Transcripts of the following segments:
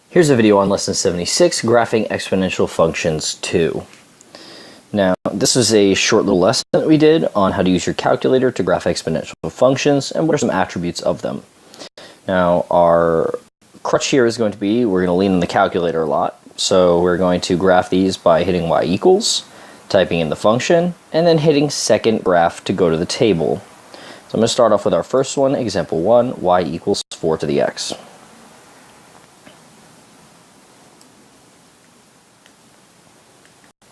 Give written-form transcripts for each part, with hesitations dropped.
Here's a video on lesson 76, graphing exponential functions 2. Now, this is a short little lesson that we did on how to use your calculator to graph exponential functions and what are some attributes of them. Now, our crutch here is going to be, we're going to lean on the calculator a lot. So we're going to graph these by hitting y equals, typing in the function, and then hitting second graph to go to the table. So I'm going to start off with our first one, example 1, y equals 4 to the x.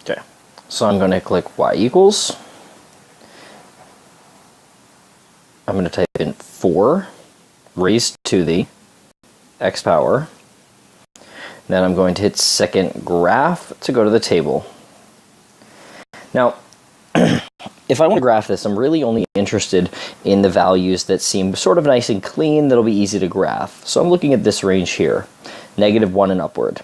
Okay, so I'm going to click y equals. I'm going to type in 4 raised to the x power. Then I'm going to hit second graph to go to the table. Now, if I want to graph this, I'm really only interested in the values that seem sort of nice and clean, that'll be easy to graph. So I'm looking at this range here, -1 and upward.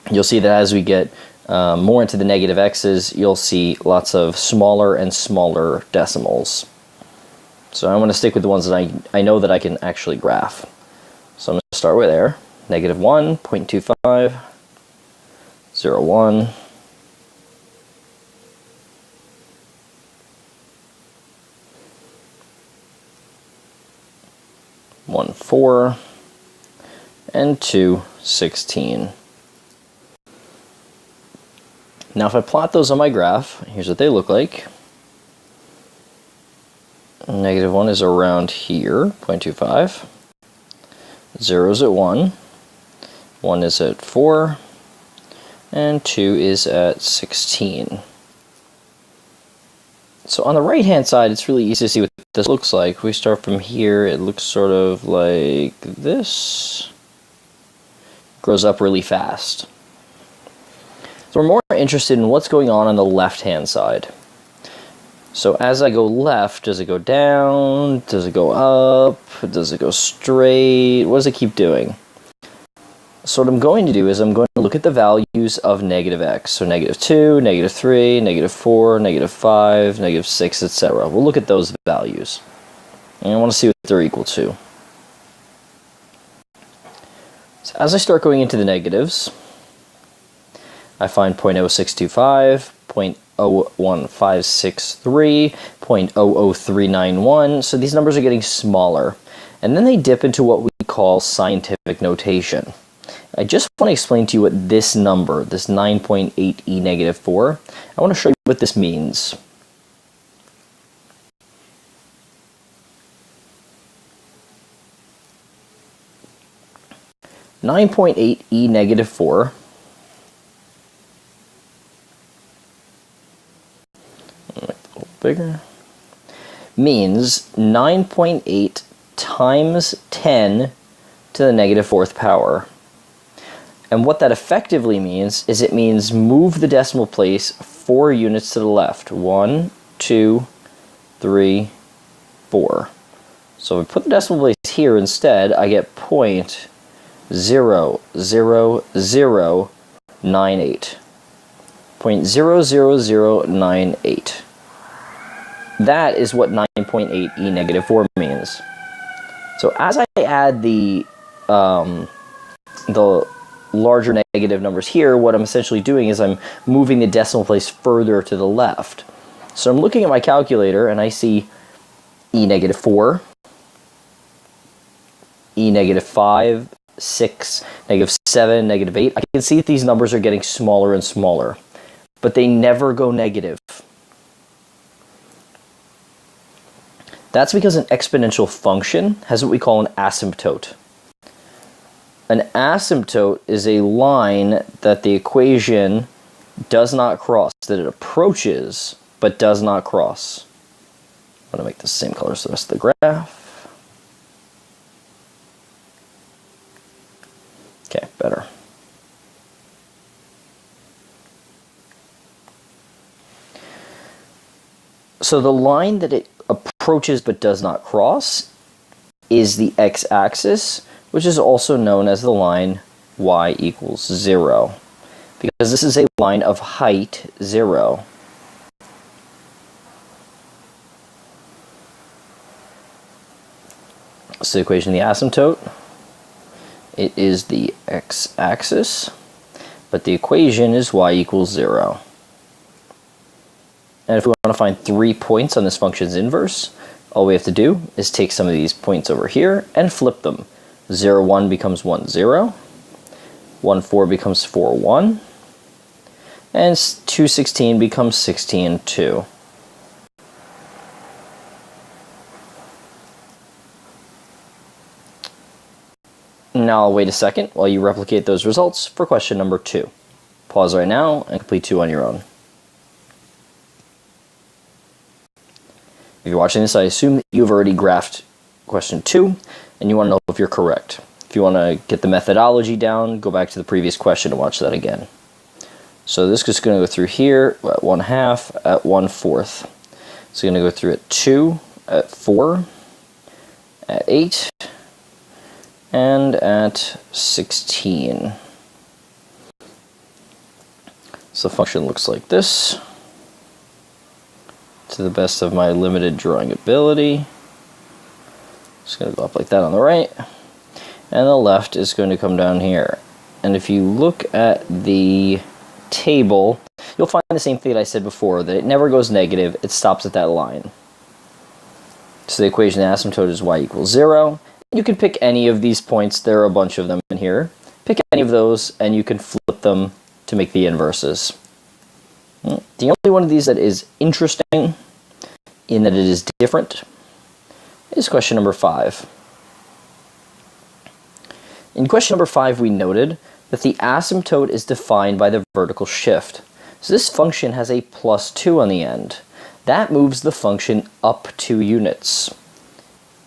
You'll see that as we get more into the negative x's, you'll see lots of smaller and smaller decimals. So I want to stick with the ones that I know that I can actually graph. So I'm going to start with there. -1, 0.25, 0.1, 1.4, and 2.16. Now if I plot those on my graph, here's what they look like. -1 is around here, 0.25. 0 is at 1. 1 is at 4. And 2 is at 16. So on the right hand side, it's really easy to see what this looks like. If we start from here, it looks sort of like this. It grows up really fast. So we're more interested in what's going on the left hand side. So as I go left, does it go down? Does it go up? Does it go straight? What does it keep doing? So what I'm going to do is I'm going to look at the values of negative x. So -2, -3, -4, -5, -6, etc. We'll look at those values. And I want to see what they're equal to. So as I start going into the negatives, I find 0.0625, 0.01563, 0.00391, so these numbers are getting smaller. And then they dip into what we call scientific notation. I just want to explain to you what this number, this 9.8 e -4, I want to show you what this means. (9.8 e -4) bigger, means 9.8 times 10 to the -4th power. And what that effectively means is it means move the decimal place 4 units to the left. 1, 2, 3, 4. So if I put the decimal place here instead, I get 0.00098. 0.00098. That is what 9.8 e -4 means. So as I add the larger negative numbers here, what I'm essentially doing is I'm moving the decimal place further to the left. So I'm looking at my calculator and I see e -4, e -5, 6, -7, -8. I can see that these numbers are getting smaller and smaller, but they never go negative. That's because an exponential function has what we call an asymptote. An asymptote is a line that the equation does not cross, that it approaches but does not cross. I'm going to make the same color as the rest of the graph. Okay, better. So the line that it approaches but does not cross is the x-axis, which is also known as the line y equals 0, because this is a line of height 0. So the equation of the asymptote It is the x-axis, but the equation is y equals 0. And if we want to find 3 points on this function's inverse, all we have to do is take some of these points over here and flip them. 0, 1 becomes 1, 0. 1, 4 becomes 4, 1. And 2, 16 becomes 16, 2. Now I'll wait a second while you replicate those results for question number 2. Pause right now and complete 2 on your own. If you're watching this, I assume that you've already graphed question 2, and you want to know if you're correct. If you want to get the methodology down, go back to the previous question and watch that again. So this is going to go through here at 1/2, at 1/4. It's going to go through at 2, at 4, at 8, and at 16. So the function looks like this. To the best of my limited drawing ability. Just going to go up like that on the right. And the left is going to come down here. And if you look at the table, you'll find the same thing that I said before, that it never goes negative, it stops at that line. So the equation of the asymptote is y equals 0. You can pick any of these points, there are a bunch of them in here. Pick any of those and you can flip them to make the inverses. The only one of these that is interesting, in that it is different, is question number 5. In question number 5, we noted that the asymptote is defined by the vertical shift. So this function has a +2 on the end. That moves the function up 2 units.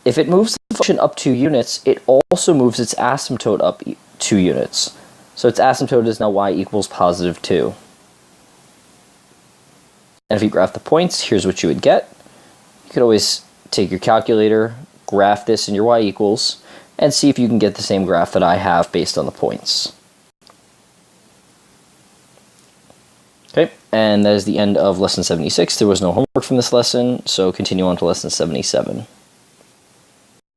If it moves the function up 2 units, it also moves its asymptote up 2 units. So its asymptote is now y equals +2. And if you graph the points, here's what you would get. You could always take your calculator, graph this in your y equals, and see if you can get the same graph that I have based on the points. Okay, and that is the end of lesson 76. There was no homework from this lesson, so continue on to lesson 77.